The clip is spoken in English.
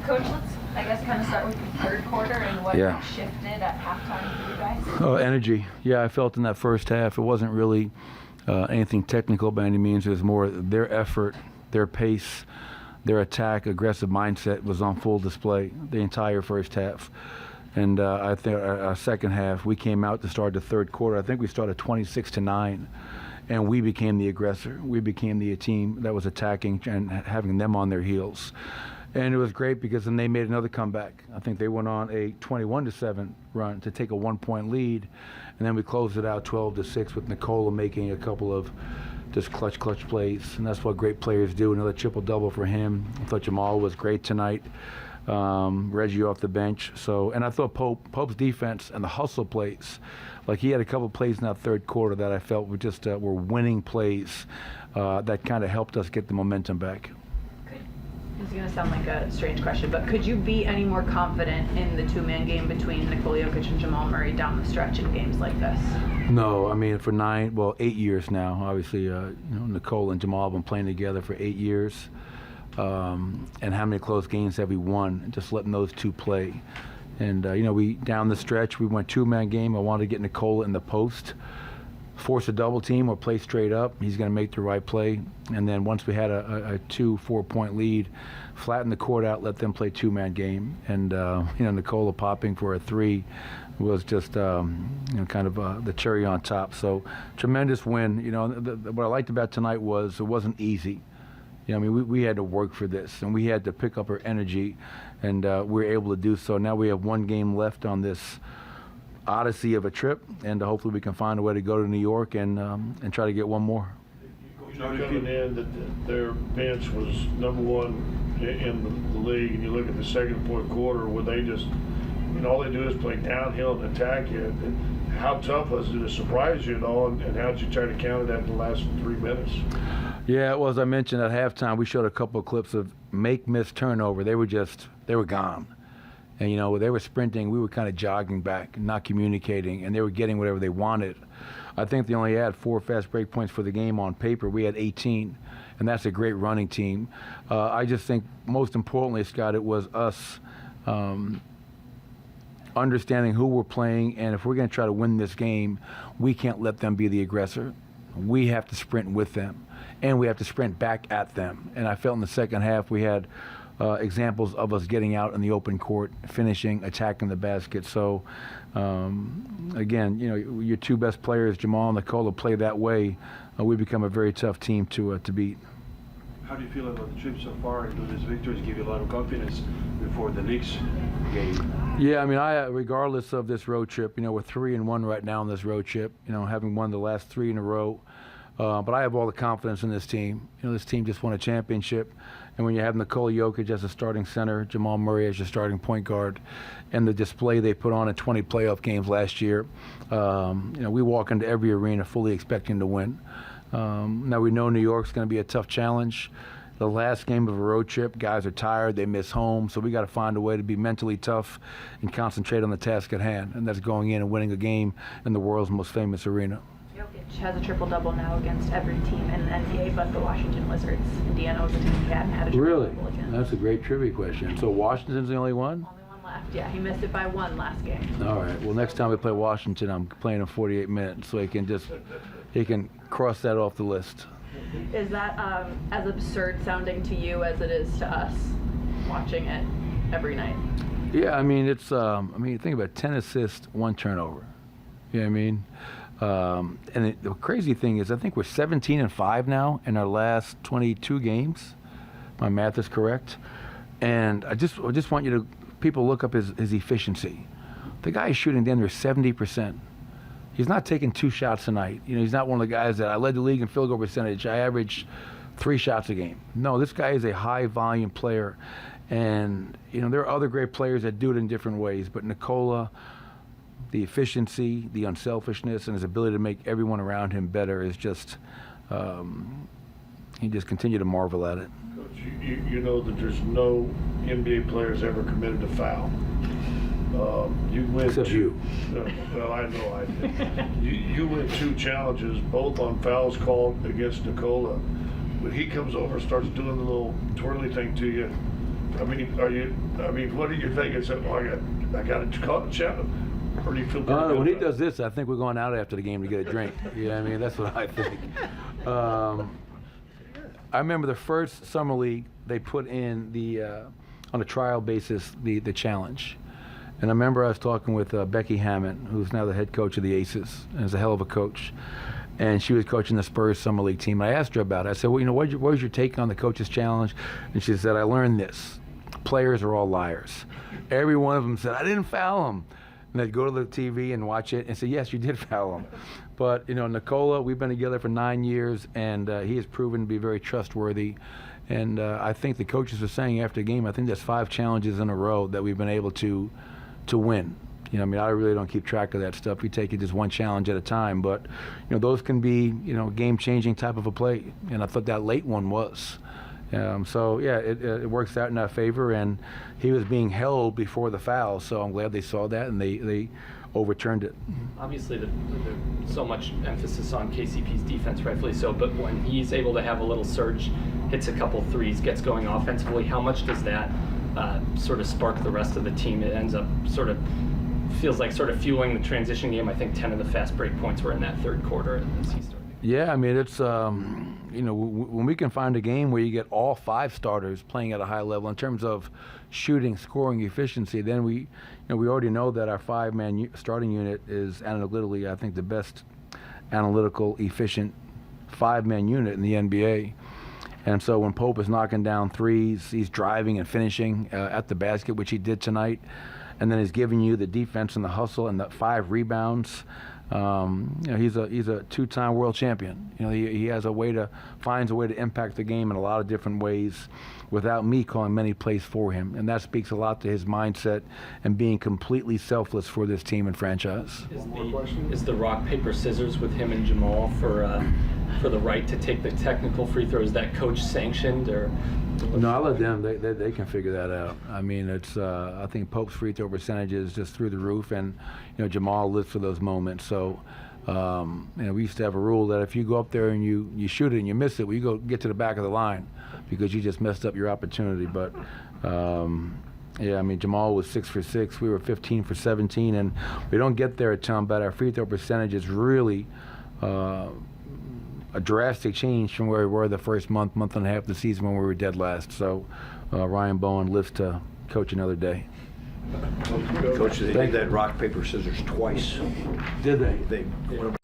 Coach, let's, I guess, kind of start with the third quarter and what shifted at halftime for you guys. Oh, energy. Yeah, I felt in that first half it wasn't really anything technical by any means. It was more their effort, their pace, their attack, aggressive mindset was on full display the entire first half. And I think our second half, we came out to start the third quarter. I think we started 26-9, and we became the aggressor. We became the team that was attacking and having them on their heels. And it was great because then they made another comeback. I think they went on a 21-7 run to take a 1-point lead, and then we closed it out 12-6 with Nikola making a couple of just clutch plays, and that's what great players do. Another triple-double for him. I thought Jamal was great tonight. Reggie off the bench. And I thought Pope's defense and the hustle plays, like he had a couple plays in that third quarter that I felt were just were winning plays that kind of helped us get the momentum back. This is going to sound like a strange question, but could you be any more confident in the two-man game between Nikola Jokic and Jamal Murray down the stretch in games like this? No, I mean for 8 years now. Obviously, Nikola and Jamal have been playing together for 8 years. And how many close games have we won? Just letting those two play. And we down the stretch we went two-man game. I wanted to get Nikola in the post, force a double team or play straight up. He's going to make the right play. And then once we had a 4-point lead, flatten the court out, let them play two-man game. And Nikola popping for a three was just kind of the cherry on top. So tremendous win. What I liked about tonight was it wasn't easy. We had to work for this, and we had to pick up our energy, and we were able to do so. Now we have one game left on this odyssey of a trip, and hopefully we can find a way to go to New York and try to get one more. Coming in, that their bench was number one in the league, and you look at the second and fourth quarter where they just, all they do is play downhill and attack you. And how tough was it to surprise you at all, and how did you try to counter that in the last 3 minutes? Yeah, well, as I mentioned at halftime, we showed a couple of clips of miss turnover. They were gone. And, they were sprinting. We were kind of jogging back, not communicating, and they were getting whatever they wanted. I think they only had 4 fast break points for the game on paper. We had 18, and that's a great running team. I just think most importantly, Scott, it was us understanding who we're playing, and if we're going to try to win this game, we can't let them be the aggressor. We have to sprint with them, and we have to sprint back at them. And I felt in the second half we had examples of us getting out in the open court, finishing, attacking the basket. So, again, your two best players, Jamal and Nikola, play that way. We become a very tough team to beat. How do you feel about the trip so far? Do these victories give you a lot of confidence before the next game? Yeah, regardless of this road trip, we're 3-1 right now on this road trip, having won the last 3 in a row. But I have all the confidence in this team. This team just won a championship. And when you have Nikola Jokic as a starting center, Jamal Murray as your starting point guard, and the display they put on in 20 playoff games last year, we walk into every arena fully expecting to win. Now we know New York's going to be a tough challenge. The last game of a road trip, guys are tired, they miss home, so we got to find a way to be mentally tough and concentrate on the task at hand, and that's going in and winning a game in the world's most famous arena. Jokic has a triple-double now against every team in the NBA but the Washington Wizards. Indiana was a team he hadn't had a triple-double against. That's a great trivia question. So Washington's the only one? Only one left, yeah. He missed it by 1 last game. All right. Well, next time we play Washington, I'm playing in 48 minutes, so he can cross that off the list. Is that as absurd sounding to you as it is to us watching it every night? Yeah, it's think about 10 assists, 1 turnover. You know what I mean? And the crazy thing is, I think we're 17-5 now in our last 22 games. My math is correct. And I just want people look up his efficiency. The guy is shooting down there 70%. He's not taking 2 shots a night. He's not one of the guys that I led the league in field goal percentage. I average 3 shots a game. No, this guy is a high volume player. And, there are other great players that do it in different ways, but Nikola, the efficiency, the unselfishness, and his ability to make everyone around him better is just, he just continued to marvel at it. Coach, you know that there's no NBA players ever committed a foul. You win Except you. Well, I know I did. You win 2 challenges, both on fouls called against Nikola. But he comes over and starts doing the little twirly thing to you. I mean, what do you think? Is it, I got to call it shouting? Or do you feel pretty good When he about it? does this, I think we're going out after the game to get a drink. I mean, that's what I think. I remember the first summer league they put in the on a trial basis the challenge, and I remember I was talking with Becky Hammond, who's now the head coach of the Aces, and is a hell of a coach, and she was coaching the Spurs summer league team. I asked her about it. I said, well, what was your take on the coach's challenge? And she said, I learned this: players are all liars. Every one of them said, I didn't foul him. And they'd go to the TV and watch it and say, yes, you did foul him. But, Nikola, we've been together for 9 years, and he has proven to be very trustworthy. And I think the coaches were saying after the game, I think there's 5 challenges in a row that we've been able to win. I really don't keep track of that stuff. We take it just one challenge at a time. But, those can be, game-changing type of a play. And I thought that late one was. It works out in our favor, and he was being held before the foul, so I'm glad they saw that and they overturned it. Obviously, there's so much emphasis on KCP's defense, rightfully so, but when he's able to have a little surge, hits a couple threes, gets going offensively, how much does that sort of spark the rest of the team? It ends up feels like fueling the transition game. I think 10 of the fast break points were in that third quarter as he started. Yeah, it's when we can find a game where you get all 5 starters playing at a high level in terms of shooting, scoring, efficiency, then we already know that our 5-man starting unit is analytically, I think, the best analytical, efficient 5-man unit in the NBA. And so when Pope is knocking down threes, he's driving and finishing at the basket, which he did tonight, and then he's giving you the defense and the hustle and the 5 rebounds. He's a 2-time world champion. He finds a way to impact the game in a lot of different ways without me calling many plays for him. And that speaks a lot to his mindset and being completely selfless for this team and franchise. Is the rock, paper, scissors with him and Jamal for the right to take the technical free throws that coach sanctioned, or? No, I'll let them. They can figure that out. It's I think Pope's free throw percentage is just through the roof, and Jamal lives for those moments. So we used to have a rule that if you go up there and you shoot it and you miss it, well, you go get to the back of the line because you just messed up your opportunity. But Jamal was 6 for 6. We were 15 for 17, and we don't get there a ton, but our free throw percentage is really a drastic change from where we were the first month and a half of the season when we were dead last. So Ryan Bowen lives to coach another day. Coach, they did that rock, paper, scissors twice. Did they? They went